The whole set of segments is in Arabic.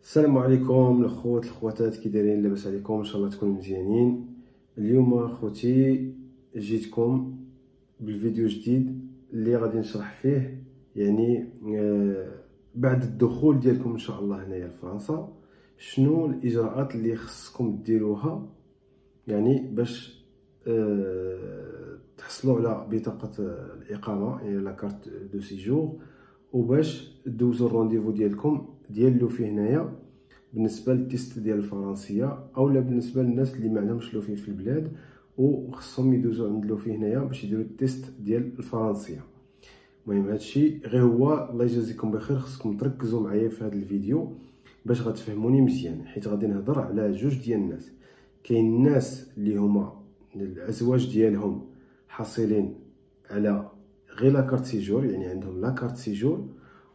السلام عليكم الخوت الخواتات، كي دايرين؟ لاباس عليكم؟ ان شاء الله تكونوا مزيانين. اليوم اخوتي جيتكم بالفيديو جديد اللي غادي نشرح فيه بعد الدخول ديالكم ان شاء الله هنايا لفرنسا شنو الاجراءات اللي خصكم ديروها باش تحصلوا على بطاقه الاقامه، لا كارت دو سيجور، وباش دوزو الرونديفو ديالكم ديال لوفي هنايا بالنسبه للتيست ديال الفرنسيه، اولا بالنسبه للناس اللي ما عندهمش لوفي في البلاد وخصهم يدوزو عند لوفي هنايا باش يديروا التيست ديال الفرنسيه. المهم هادشي غير هو، الله يجازيكم بخير، خصكم تركزوا معايا في هذا الفيديو باش غتفهموني مزيان، حيت غادي نهضر على جوج ديال الناس. كاين الناس اللي هما الازواج ديالهم حاصلين على غير لا كارت سيجور، عندهم لا كارت سيجور،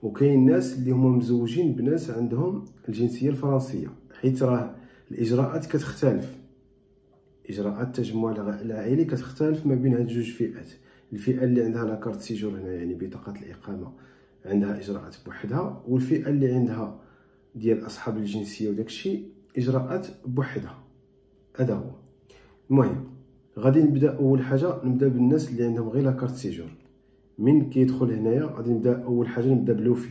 وكاين الناس اللي هما مزوجين بناس عندهم الجنسيه الفرنسيه، حيت راه الاجراءات كتختلف، اجراءات التجمع العائلي كتختلف ما بين هاد جوج فئات. الفئه اللي عندها لا كارت سيجور هنا بطاقه الاقامه عندها اجراءات بوحدها، والفئه اللي عندها ديال اصحاب الجنسيه وداكشي اجراءات بوحدها. هذا هو. المهم غادي نبدا. اول حاجه نبدا بالناس اللي عندهم غير لا كارت سيجور. من كيدخل هنايا غادي نبدا، اول حاجه نبدا بلوفي.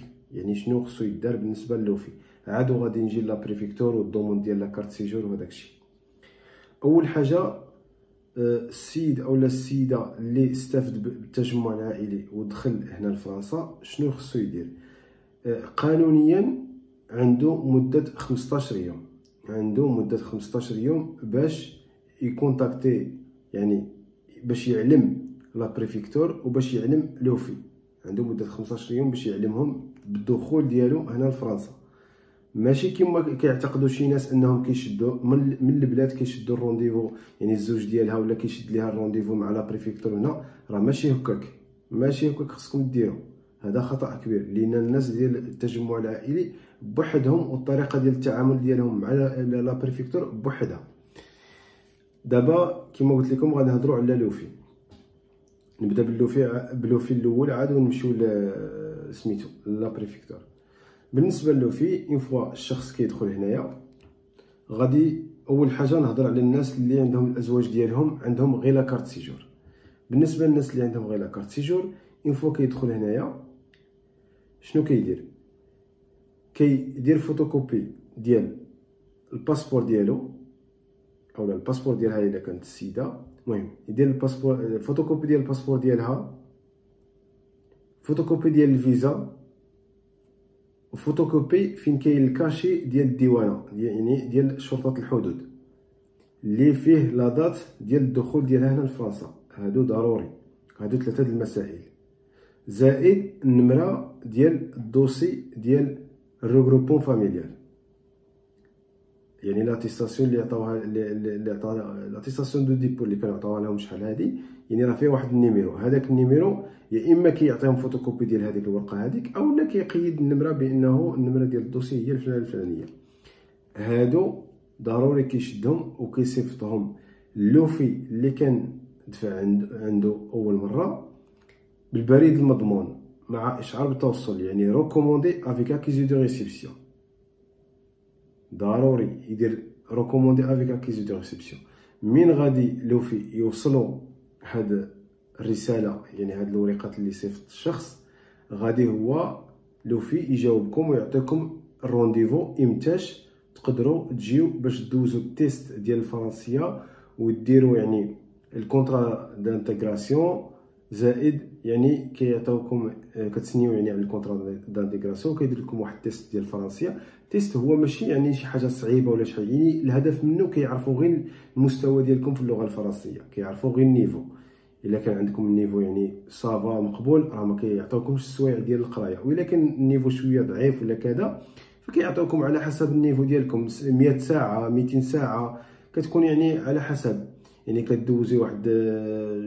شنو خصو يدار بالنسبه للوفي؟ عادو غادي نجي لا بريفيكتور والدومون ديال لا كارت سيجور وهداك الشيء. اول حاجه السيد اولا السيده اللي استفد بالتجمع العائلي ودخل هنا لفرنسا شنو خصو يدير؟ قانونيا عنده مده 15 يوم، عنده مده 15 يوم باش يكونتاكتي، باش يعلم لا بريفيكتور وباش يعلم لوفي. عنده مده 15 يوم باش يعلمهم بالدخول ديالو هنا لفرنسا. ماشي كما كيعتقدوا شي ناس انهم كيشدوا من البلاد كيشدوا الرونديفو، الزوج ديالها ولا كيشد ليها الرونديفو مع لا بريفيكتور هنا. راه ماشي هكاك، ماشي هكاك خصكم ديروا. هذا خطا كبير، لان الناس ديال التجمع العائلي بوحدهم والطريقه ديال التعامل ديالهم مع لا بريفيكتور بوحدها. دابا كما قلت لكم غادي نهضروا على لوفي. نبدا بلوفي الاول عاد ونمشيو سميتو لا بريفيكتور. بالنسبه للوفي، اون فوا الشخص كيدخل هنايا غادي اول حاجه نهضر على الناس اللي عندهم الازواج ديالهم عندهم غير لا كارت سيجور. بالنسبه للناس اللي عندهم غير لا كارت سيجور، اون فوا كيدخل هنايا شنو كيدير؟ كيدير فوتوكوبي ديال الباسبور ديالو اولا الباسبور ديالها الا كانت السيده. المهم يدير الباسبور، فوتوكوبي ديال الباسبور ديالها، فوتوكوبي ديال الفيزا، وفوتوكوبي فين كاين الكاشي ديال الديوانه، ديال شرطه الحدود اللي فيه لا دات ديال الدخول ديالها هنا لفرنسا. هادو ضروري، هادو ثلاثه المسائل، زائد النمره ديال الدوسي ديال الريغروبون فاميليال، لاتيستاسيون اللي عطاوها، اللي عطاها لاتيستاسيون دو ديبو اللي كانوا عطاوها لهم شحال هادي، راه فيها واحد النيميرو. هذاك النيميرو يا اما كيعطيهم فوتوكوبي ديال هذيك الورقه هذيك، اولا كيقيد النمره بانه النمره ديال الدوسي هي الفلانيه. هادو ضروري كيشدهم وكيصيفطهم اللوفي اللي كان دفع عنده اول مره بالبريد المضمون مع اشعار بالتوصل، ريكوموندي افيك اكيزي دو ريسيبسيون. ضروري يدير ريكوموندي افيك اكيزي دو ريسيبسيون. من غادي لوفي يوصلوا هاد الرساله، هاد الوريقات اللي صيفط الشخص، غادي هو لوفي يجاوبكم ويعطيكم الرونديفو امتاش تقدروا تجيو باش دوزو التيست ديال الفرنسيه وديروا الكونترا دانتيغراسيون، زائد كيعطيوكم كتسنيو على الكونترا دانتيغراسيون، كيدير لكم واحد التيست ديال الفرنسيه. التيست هو ماشي شي حاجه صعيبه ولا شي، الهدف منه كيعرفوا غير المستوى ديالكم في اللغه الفرنسيه، كيعرفوا غير النيفو. الا كان عندكم النيفو صافا مقبول، راه ما كيعطيوكمش السوايع ديال القرايه، والا كان النيفو شويه ضعيف ولا كذا فكيعطيوكم على حسب النيفو ديالكم 100 ساعه 200 ساعه، كتكون على حسب. كدوزي واحد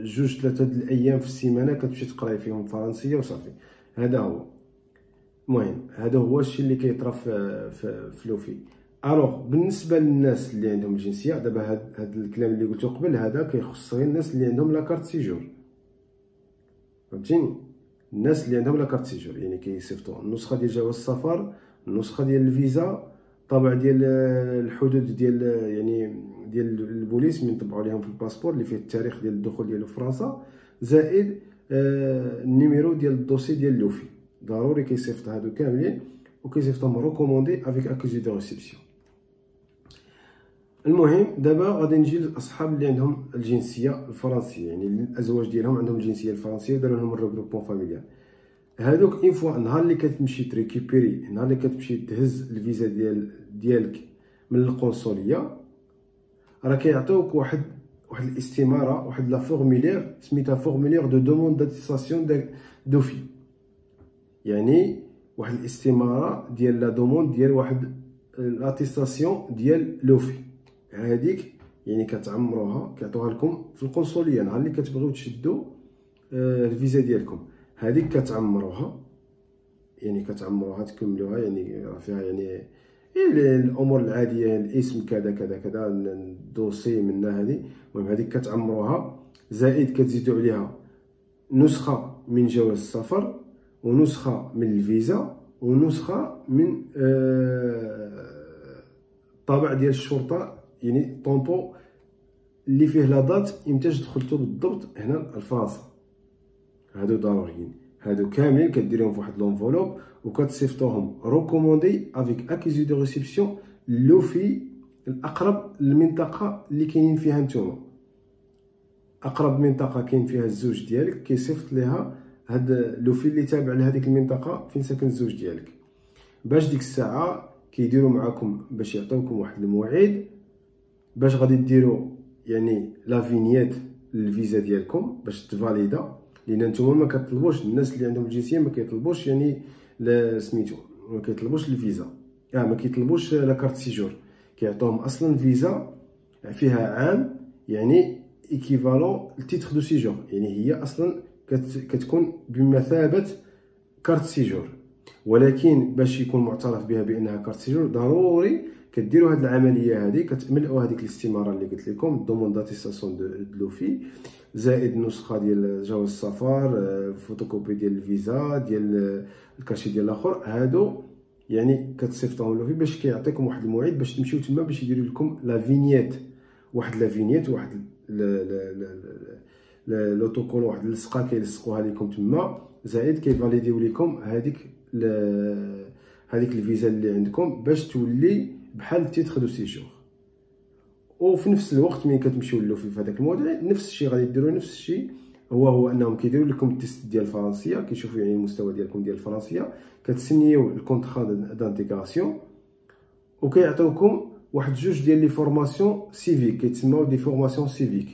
2-3 الايام في السيمانه كتمشي تقراي فيهم فرنسيه وصافي. هذا هو. المهم هذا هو الشيء اللي كيطرا في لوفي. الوغ بالنسبه للناس اللي عندهم الجنسيه، دابا هاد الكلام اللي قلته قبل هذا كيخص غير الناس اللي عندهم لا كارت سيجور، فهمتيني؟ الناس اللي عندهم لا كارت سيجور كيصيفطوا النسخه ديال جواز السفر، النسخه ديال الفيزا، الطابع ديال الحدود ديال يعني ديال البوليس من طبعوا لهم في الباسبور اللي فيه التاريخ ديال الدخول ديالو فرنسا، زائد النيميرو ديال الدوسي ديال لوفي. ضروري كيصيفط هادو كاملين وكيصيفطهم ريكوموندي افيك اكوزي دو ريسبسيون. المهم دابا غادي نجي للاصحاب اللي عندهم الجنسيه الفرنسيه، يعني الازواج ديالهم عندهم الجنسيه الفرنسيه وداروا لهم الريغروبمون فاميليال. هادوك اون فوا نهار اللي كتمشي تريكيبيري، نهار اللي كتمشي تهز الفيزا ديالك من القنصليه، راه كيعطيوك واحد الاستماره، واحد لا فورمولير سميتها فورمولير دو دوموند داتيستاسيون دوفي، يعني واحد الاستماره ديال لا دوموند ديال واحد لاتيستاسيون ديال لوفي. هذيك يعني كتعمروها، كيعطوها لكم في القنصليه نهار اللي كتبغيو تشدوا الفيزا ديالكم. هذيك كتعمروها، يعني كتعمروها تكملوها، يعني راه فيها يعني الامور العاديه، الاسم كذا كذا كذا، الدوسي منا هذه. المهم هذيك كتعمروها، زائد كتزيدوا عليها نسخه من جواز السفر، ونسخه من الفيزا، ونسخه من الطابع ديال الشرطه، يعني طومبو اللي فيه لا دات امتى دخلتو بالضبط هنا لفرنسا. هادو ضروريين، هادو كاملين كديريهم في واحد لونفولوب وكتصيفطوهم ريكوموندي افيك اكيزي دو ريسبسيون لوفي الاقرب للمنطقه اللي كاينين فيها نتوما. اقرب منطقه كاين فيها الزوج ديالك كيصيفط ليها هاد لوفي اللي تابع لهاديك المنطقه فين ساكن الزوج ديالك، باش ديك الساعه كيديروا معاكم باش يعطيوكم واحد الموعد باش غادي ديروا يعني لا فينييت للفيزا ديالكم باش تفاليدا. لان نتوما ما كطلبوش، الناس اللي عندهم الجنسيه ما كيطلبوش يعني سميتو ما كيطلبوش الفيزا، ما كيطلبوش لا كارت سيجور، كيعطوهم اصلا فيزا فيها عام، يعني ايكيفالون لتيتر دو سيجور، يعني هي اصلا كتكون بمثابه كارت سيجور. ولكن باش يكون معترف بها بانها كارت سيجور ضروري كديروا هاد العمليه هذه، كتملؤوا هذيك الاستماره اللي قلت لكم دوموند داتيستاسيون دو لوفي، زائد نسخه ديال جواز السفر، فوتوكوبي ديال الفيزا ديال الكاشي ديال الاخر. هادو يعني كتصيفطوهم لوفي باش كيعطيكم واحد الموعد باش تمشيو تما باش يديروا لكم لا فينييت، واحد لا فينييت، واحد لوتوكول، واحد اللصقه كيلصقوها لكم تما، زائد كيفاليديو لكم هذيك الفيزا اللي عندكم باش تولي بحال تيتر دو سيجور. وفي نفس الوقت ملي كتمشيو لوفي في هذاك الموضوع نفس الشيء غادي ديروا، نفس الشيء هو انهم كيديروا لكم التيست ديال الفرنسيه، كيشوفوا يعني المستوى ديالكم ديال الفرنسيه، كتسنيو الكونطرا دانتيغراسيون، وكيعطيوكم واحد جوج ديال لي فورماسيون سيفيك كيتسموا دي فورماسيون سيفيك.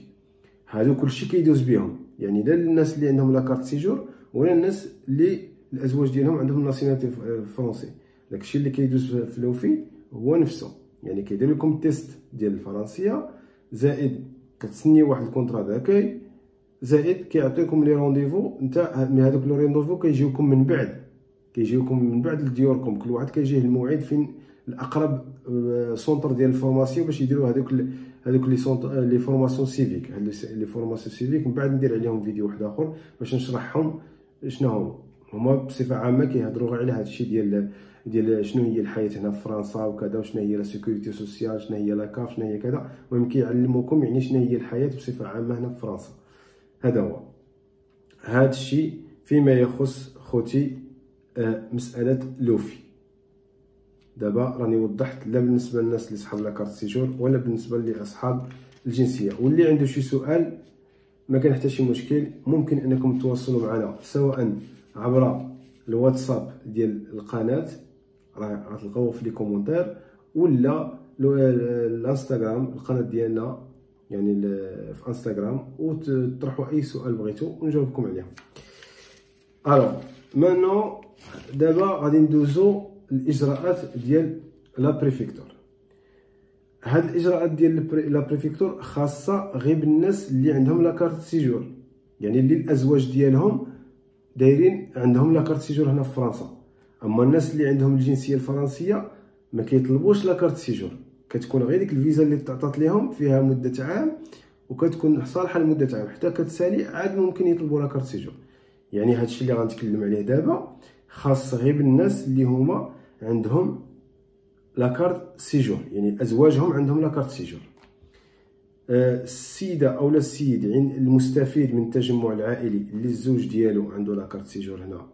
هادو كلشي كيدوز بهم، يعني لا الناس اللي عندهم لا كارت سيجور ولا الناس اللي الازواج ديالهم عندهم ناسيوناليتي فرونسي. داكشي اللي كيدوز في لوفي هو نفسه، يعني كيدير لكم التيست ديال الفرنسيه، زائد كتسنيو واحد الكونطرا داكاي، زائد كيعطيكم لي رونديفو نتاع هذوك لي رونديفو كيجيوكم من بعد لديوركم. كل واحد كيجيه الموعد فين الاقرب سونتر ديال الفورماسيون باش يديروا هذوك لي فورماسيون سيفيك. هاد لي فورماسيون سيفيك من بعد ندير عليهم فيديو واحد اخر باش نشرحهم شنو هما بصفه عامه. كيهضروا غير على هذا الشيء ديال شنو هي الحياه هنا في فرنسا وكذا، وشنو هي لا سيكوريتي سوسيال، شنو هي لا كاف، شنو هي كذا. المهم كيعلموكم يعني شنو هي الحياه بصفه عامه هنا في فرنسا. هذا هو هذا الشيء فيما يخص خوتي مساله لوفي. دابا راني وضحت لا بالنسبه للناس اللي صحاب لا كارت سيجور ولا بالنسبه لاصحاب الجنسيه. واللي عنده شي سؤال ما كان حتى شي مشكل، ممكن انكم تواصلوا معنا سواء عبر الواتساب ديال القناه، راه غتلقاوه في لي كومونتير، ولا الانستغرام القناه ديالنا يعني في انستغرام، وتطرحوا اي سؤال بغيتو ونجاوبكم عليه. الو مانو دابا غادي ندوزو الاجراءات ديال لا بريفيكتور. هاد الاجراءات ديال لا بريفيكتور خاصه غير بالناس اللي عندهم لا كارت سيجور، يعني اللي الازواج ديالهم دايرين عندهم لا كارت سيجور هنا في فرنسا. اما الناس اللي عندهم الجنسيه الفرنسيه ما كيطلبوش لا كارت سيجور، كتكون غير ديك الفيزا اللي تعطات لهم فيها مده عام وكتكون صالحه لمده عام، حتى كتسالي عاد ممكن يطلبوا لا كارت سيجور. يعني هادشي اللي غنتكلم عليه دابا خاص غير بالناس اللي هما عندهم لاكارت سيجور، يعني ازواجهم عندهم لاكارت سيجور. السيده او السيد المستفيد من التجمع العائلي اللي الزوج ديالو عنده لاكارت سيجور هنا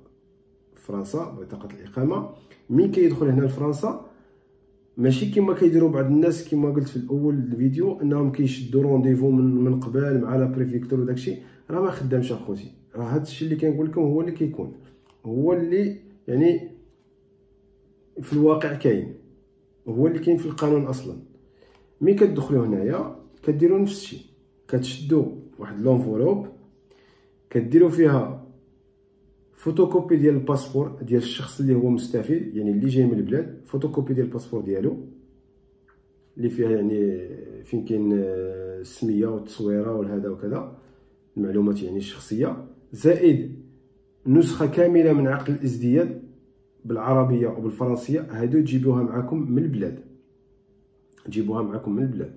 في فرنسا بطاقه الاقامه، مين كيدخل هنا لفرنسا ماشي كما كيديروا بعض الناس كما قلت في الاول الفيديو انهم كيشدوا رونديفو من قبل مع لا بريفيكتور وداكشي، راه ما خدامش اخوتي. راه هادشي اللي كنقول لكم هو اللي كيكون، هو اللي يعني في الواقع كاين، هو اللي كاين في القانون اصلا. ملي كتدخلوا هنايا كديروا نفس الشيء، كتشدوا واحد لونفولوب كديروا فيها فوتوكوبي ديال الباسبور ديال الشخص اللي هو مستفيد، يعني اللي جاي من البلاد، فوتوكوبي ديال الباسبور ديالو اللي فيها يعني فين كاين السميه والتصويره والهذا وكذا المعلومات يعني الشخصيه، زائد نسخه كامله من عقد الازدياد بالعربيه وبالفرنسيه. هادو تجيبوها معكم من البلاد، تجيبوها معكم من البلاد،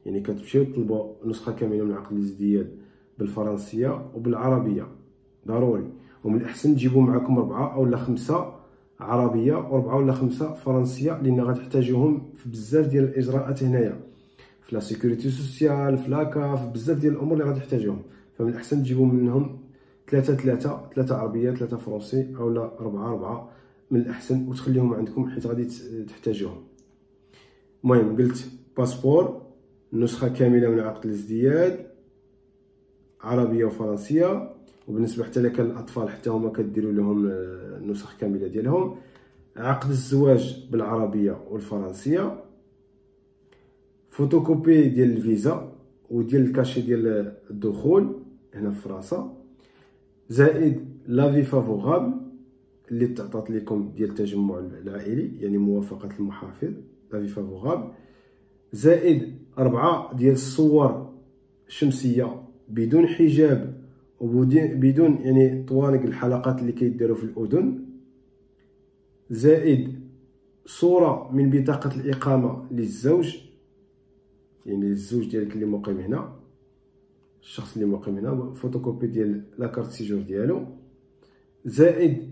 يعني كتمشيو تطلبوا نسخه كامله من عقد الازدياد بالفرنسيه وبالعربيه ضروري. ومن الاحسن تجيبوا معكم 4 أو 5 عربيه و4 ولا 5 فرنسيه، لان غتحتاجوهم في بزاف ديال الاجراءات هنايا في لا سيكوريتي سوسيال في لاكاف، بزاف ديال الامور اللي غتحتاجوهم. فمن الاحسن تجيبوا منهم 3 عربيه 3 فرنسي او 4 من الاحسن، وتخليهم عندكم حيت غادي تحتاجوهم. المهم قلت باسبور، نسخه كامله من عقد الازدياد عربيه وفرنسيه، وبالنسبه حتى لك الاطفال حتى هما كديروا لهم النسخ كامله ديالهم، عقد الزواج بالعربيه والفرنسيه، فوتوكوبي ديال الفيزا وديال الكاشي ديال الدخول هنا في فرنسا، زائد لافي فافوغابل اللي تعطات لكم ديال التجمع العائلي، يعني موافقه المحافظ لافي فافوغابل، زائد 4 ديال الصور شمسيه بدون حجاب وبدون يعني طوانق الحلقات اللي كيديروا في الاذن، زائد صوره من بطاقه الاقامه للزوج، يعني الزوج ديالك اللي مقيم هنا، الشخص اللي مقيم هنا، فوتوكوبي ديال لاكارت سيجور ديالو، زائد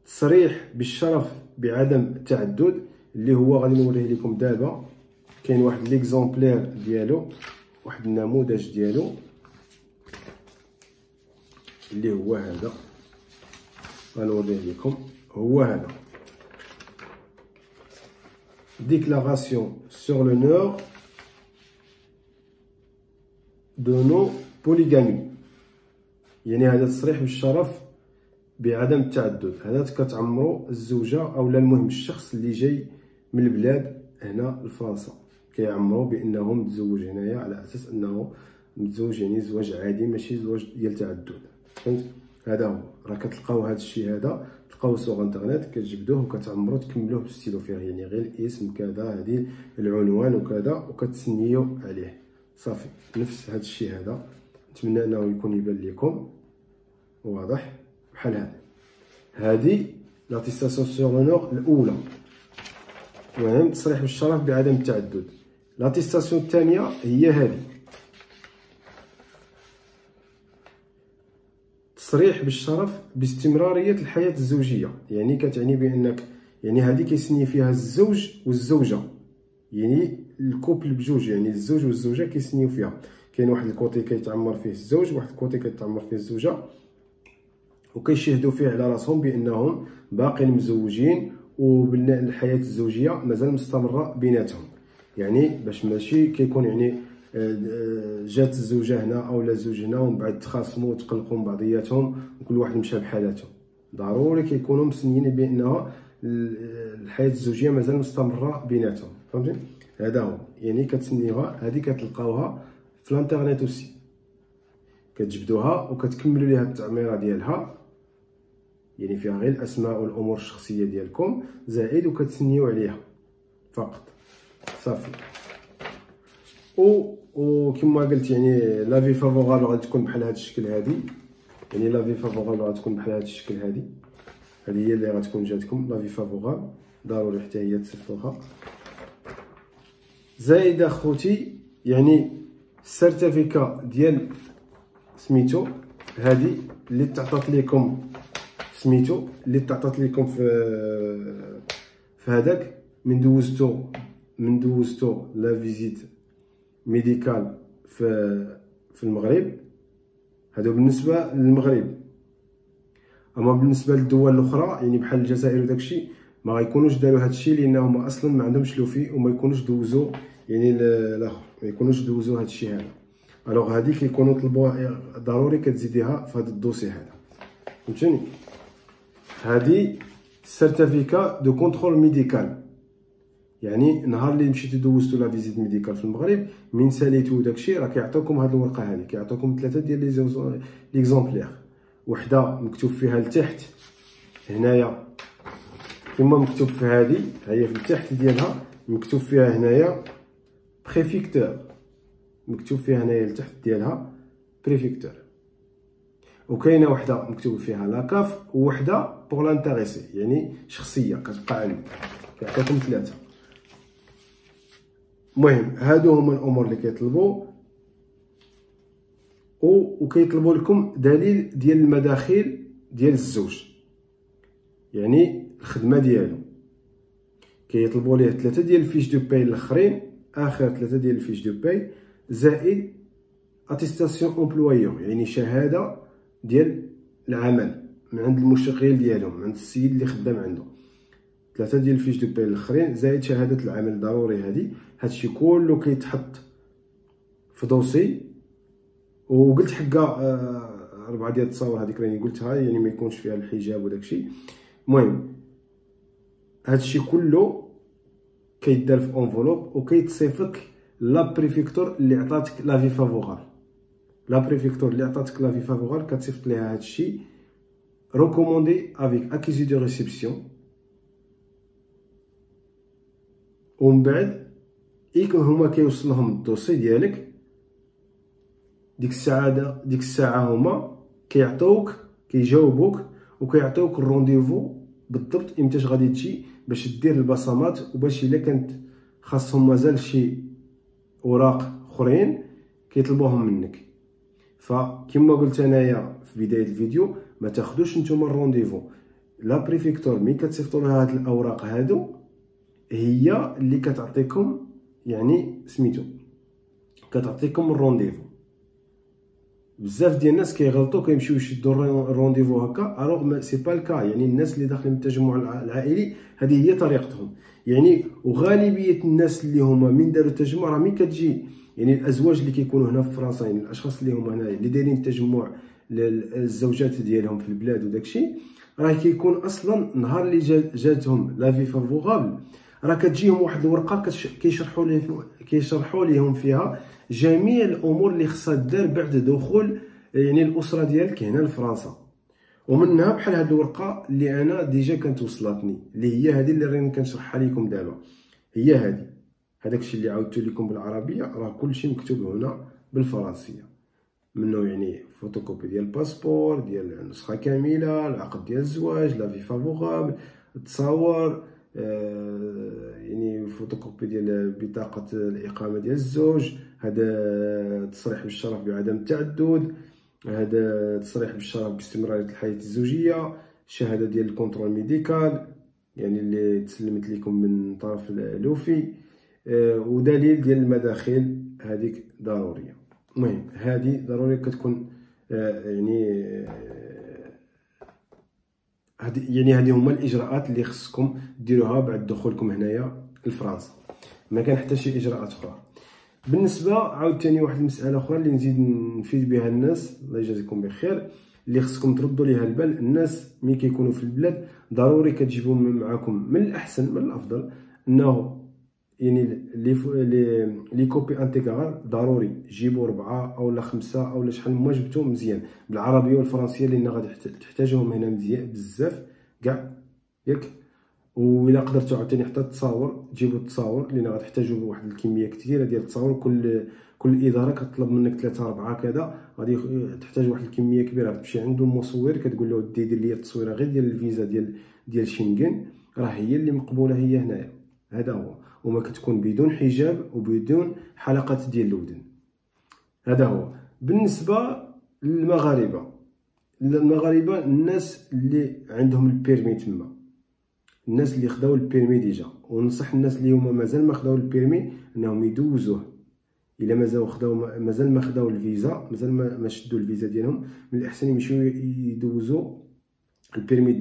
تصريح بالشرف بعدم التعدد اللي هو غادي نوريه لكم دابا. كاين واحد ليكزومبلير ديالو، واحد النموذج ديالو اللي هو هذا، غنوريه لكم. هو هذا ديكلاراسيون سور لونور دو نو بوليغامي، يعني هذا تصريح بالشرف بعدم التعدد. هذا كتعمرو الزوجه او المهم الشخص اللي جاي من البلاد هنا لفرنسا، كيعمرو بانه متزوج هنايا على اساس انه متزوج، يعني زواج عادي ماشي زواج ديال تعدد. فهمت؟ هذا هو، راه كتلقاو هذا الشيء هذا تلقاوه سوغ انترنت، كتجبدوه وكتعمرو تكملوه بالستيلو فيه، يعني غير الاسم كذا هذه العنوان وكذا وكتسنيو عليه صافي. نفس هذا الشيء هذا نتمنى انه يكون يبان لكم واضح بحال هذا. هذه لاتيستاسيون سور لونور الاولى، المهم تصريح بالشرف بعدم التعدد. لاتيستاسيون الثانيه هي هذه، تصريح بالشرف باستمراريه الحياه الزوجيه، يعني كتعني بانك يعني هذه كيسني فيها الزوج والزوجه، يعني الكوبل بجوج، يعني الزوج والزوجه كيسنيو فيها. كاين واحد الكوتي كيتعمر فيه الزوج، واحد الكوتي كيتعمر فيه الزوجه، وكيشهدوا فيه على راسهم بانهم باقين مزوجين وبناء الحياه الزوجيه مازال مستمره بيناتهم. يعني باش ماشي كيكون يعني جات الزوجه هنا او لا الزوج هنا ومن بعد تخاصموا وتقلقوا من بعضياتهم وكل واحد مشى بحالته، ضروري كيكونوا مسنيين بانه الحياه الزوجيه مازال مستمره بيناتهم. فهمتي؟ هذا هو، يعني كتسنيوها هذه كتلقاوها في الانترنيت اوسي، كتجبدوها وكتكملوا ليها التعميره ديالها، يعني فيها غير الاسماء والامور الشخصيه ديالكم زائد وكتسنيو عليها فقط صافي. وكما قلت يعني لافي فافوغابل غادي تكون بحال هذا الشكل هذه، يعني لافي فافوغابل غادي تكون بحال هذا الشكل هذه هي اللي غتكون جاتكم لافي فافوغابل، ضروري حتى هي تصيفطوها. زائد اخوتي يعني السيرتيفيكا ديال سميتو، هذه اللي تعطات لكم سميتو، اللي تعطات لكم في هذاك من دوزتو من دوزتو لا فيزيت ميديكال في المغرب، هادو بالنسبه للمغرب. اما بالنسبه للدول الاخرى يعني بحال الجزائر وداكشي ما غيكونوش داروا هادشي، لانهم اصلا ما عندهمش لوفي وما يكونوش دوزو يعني الاخر ما يكونوش دوزو هادشي هذا. الوغ هادي كيكونوا طلبوها ضروري كتزيديها في هاد الدوسي هذا، فهمتوني. هادي سيرتيفيكا دو كونترول ميديكال، يعني نهار اللي مشيتو دوزتو لا فيزيت ميديكال في المغرب من ساليتو داكشي راه كيعطيوكم هاد الورقه هادي، كيعطيوكم 3 ديال لي ليكزومبلير. وحده مكتوب فيها لتحت هنايا كما مكتوب في هادي، هي في التحت ديالها مكتوب فيها هنايا بريفيكتور، مكتوب فيها هنايا لتحت ديالها بريفيكتور. وكاينه وحده مكتوب فيها لاكاف، ووحده بور لانتريسي يعني شخصيه كتبقى عندك، كيعطيكم 3. المهم هادو هما الامور اللي كيطلبوا، وكيطلبوا لكم دليل ديال المداخيل ديال الزوج، يعني الخدمه ديالو. كيطلبوا ليه 3 ديال الفيش دو باي الاخرين، اخر 3 ديال الفيش دو باي، زائد اتيستاسيون امبلويور يعني شهاده ديال العمل من عند المشغل ديالهم، من عند السيد اللي خدام عنده. 3 ديال الفيش دو باي الاخرين زائد شهاده العمل ضروري. هادشي كله كيتحط في دوسي. وقلت حكا 4 ديال التصاور هذيك راني قلتها، يعني ما يكونش فيها الحجاب وداكشي. المهم هادشي كله كيدار في انفولوب وكيتصيفط لا بريفيكتور اللي عطاتك لافي فافوغال. لا بريفيكتور اللي عطاتك لافي فافوغال كتصيفط ليها هادشي ريكوموندي افيك اكيزي دو ريسبسيون. ومن بعد هما كيوصلهم الدوسي ديالك ديك الساعه هما كيجاوبوك وكيعطيوك الرونديفو بالضبط امتاش غادي تجي باش دير البصمات، وباش الا كانت خاصهم مازال شي اوراق اخرين كيطلبوهم منك. فكما قلت انايا في بدايه الفيديو، ما تاخذوش نتوما الرونديفو. لا بريفيكتور ملي كتصيفطوا لها هاد الاوراق هادو هي اللي كتعطيكم يعني سميتو كتعطيكم الرونديفو. بزاف ديال الناس كيغلطوا كيمشيو يشدوا الرونديفو هكا، الوغ سي با الكا. يعني الناس اللي داخلين من التجمع العائلي هذه هي طريقتهم يعني. وغالبيه الناس اللي هما من داروا التجمع راه ملي كتجي يعني الازواج اللي كيكونوا هنا في فرنسا، يعني الاشخاص اللي هما هنايا اللي دايرين التجمع للزوجات ديالهم في البلاد وداكشي، راه كيكون اصلا نهار اللي جاتهم لافي فافوغابل راه كتجيهم واحد الورقه كيشرحوا لهم فيها جميع الامور اللي خصها دار بعد دخول يعني الاسره ديالك هنا لفرنسا. ومنها بحال هاد الورقه اللي انا ديجا كانت وصلتني، اللي هي هذه اللي راني كنشرحها لكم دابا. هي هذه، هذاك الشيء اللي عاودت لكم بالعربيه راه كلشي مكتوب هنا بالفرنسيه، منه يعني فوتوكوبي ديال الباسبور، ديال النسخه كامله، العقد ديال الزواج، لافي فافوغابل، التصاور، يعني فوتوكوبي ديال بطاقه الاقامه ديال الزوج، هذا تصريح بالشرف بعدم التعدد، هذا تصريح بالشرف باستمراريه الحياه الزوجيه، شهاده ديال الكونترول ميديكال يعني اللي تسلمت لكم من طرف لوفي، ودليل ديال المداخيل هذيك ضروريه. المهم هذه ضروري كتكون هذه هما الاجراءات اللي خصكم ديروها بعد دخولكم هنايا لفرنسا. ما كان حتى شي اجراءات اخرى. بالنسبه عاوتاني واحد المساله اخرى اللي نزيد نفيد بها الناس، الله يجازيكم بخير، اللي خصكم تردوا ليها البال. الناس ملي كيكونوا في البلاد ضروري كتجيبوا معكم من الاحسن من الافضل انه يعني لي كوبي انتيغرال ضروري جيبوا 4 او 5 او شحال ما جبتو مزيان بالعربيه والفرنسيه، لان غادي تحتاجوهم هنا مزيان بزاف كاع ياك. وإلا قدرتو عاوتاني حتى التصاور، جيبوا التصاور لان غتحتاجوا واحد الكميه كثيره ديال التصاور. كل اداره كتطلب منك 3 4 كذا، غادي تحتاج واحد الكميه كبيره. تمشي عند المصور كتقول له دير لي التصويره غير ديال الفيزا ديال شنغن، راه هي اللي مقبوله هي هنايا. هذا هو، وما كتكون بدون حجاب وبدون حلقات ديال الودن. هذا هو بالنسبه للمغاربه. الناس اللي عندهم البيرمي تما، الناس اللي خداو البيرمي ديجا، وننصح الناس اللي هما مازال ما خداو البيرمي انهم يدوزوه. الا مازال ما خداو الفيزا، مازال ما شدوا الفيزا ديالهم، من الاحسن يمشيو يدوزوا البيرمي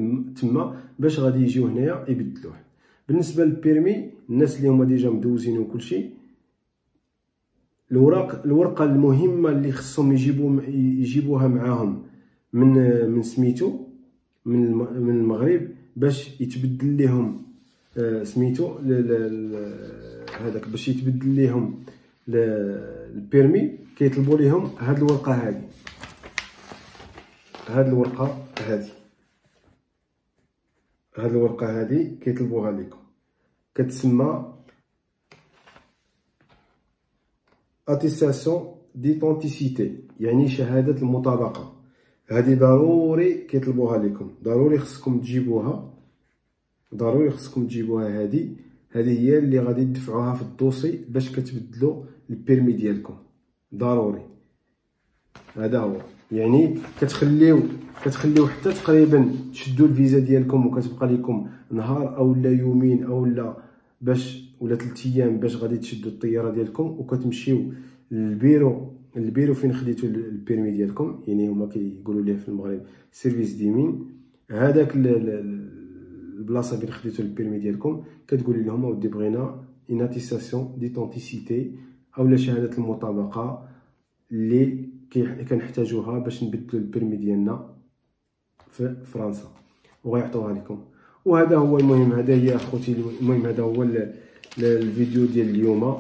تما باش غادي يجيو هنايا يبدلوه. بالنسبه للبيرمي، الناس اللي هما ديجا مدوزين وكلشي، الورقه المهمه اللي خصهم يجيبوها معاهم من سميتو من المغرب باش يتبدل لهم سميتو هذاك، باش يتبدل لهم البيرمي، كيطلبوا لهم هاد الورقه هذه، هاد الورقه هذه كيطلبوها لكم، كتسمى اتيستاسيون ديتونتيسيتي، يعني شهاده المطابقه. هذه ضروري كيطلبوها لكم، ضروري خصكم تجيبوها، هذه هي اللي غادي تدفعوها في الدوسي باش كتبدلوا البيرمي ديالكم، ضروري. هذا هو، يعني كتخليو حتى تقريبا تشدوا الفيزا ديالكم، وكتبقى لكم نهار او لا يومين او لا ولا 3 ايام باش غادي تشدوا الطياره ديالكم، وكتمشيو للبيرو فين خديتوا البيرمي ديالكم، يعني هما كيقولوا ليه في المغرب سيرفيس ديمين. هذاك البلاصه فين خديتوا البيرمي ديالكم، كتقولي لهم اودي بغينا اون اتيستاسيون ديتونتيسيتي اولا شهاده المطابقه اللي كنحتاجوها باش نبدلوا البيرمي ديالنا في فرنسا، وغيعطوها لكم. وهذا هو المهم، هذا هي اخوتي المهم، هذا هو الفيديو ديال اليوم.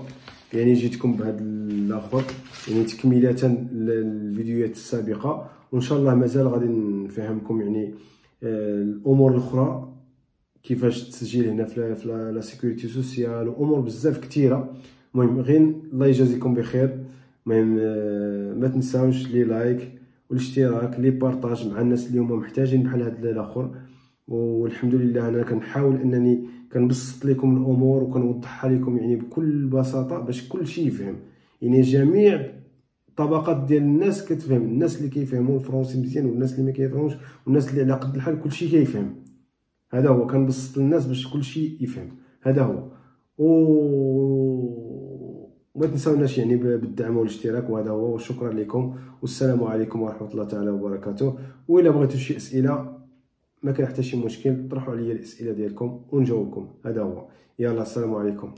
يعني جيتكم بهذا الاخر، يعني تكمله للفيديوهات السابقه، وان شاء الله مازال غادي نفهمكم يعني الامور الاخرى، كيفاش تسجيل هنا في لا سيكوريتي سوسيال، وامور بزاف كثيره. المهم غير الله يجازيكم بخير. المهم ما تنساوش لي لايك والاشتراك، لي بارطاج مع الناس اللي هما محتاجين بحال هذا الاخر. والحمد لله انا كنحاول انني كنبسط لكم الامور وكنوضحها لكم يعني بكل بساطه باش كل شيء يفهم، يعني جميع الطبقات ديال الناس كتفهم، الناس اللي كيفهموا الفرنسي مزيان والناس اللي ما كيفهموش والناس اللي على قد الحال، كل شيء كيفهم. هذا هو، كنبسط للناس باش كل شيء يفهم. هذا هو، وما تنساوناش يعني بالدعم والاشتراك. وهذا هو، وشكرا لكم، والسلام عليكم ورحمه الله تعالى وبركاته. والا بغيتوا شي اسئله ما كاين حتى شي مشكل، طرحوا عليا الاسئله ديالكم ونجاوبكم. هذا هو، يلا السلام عليكم.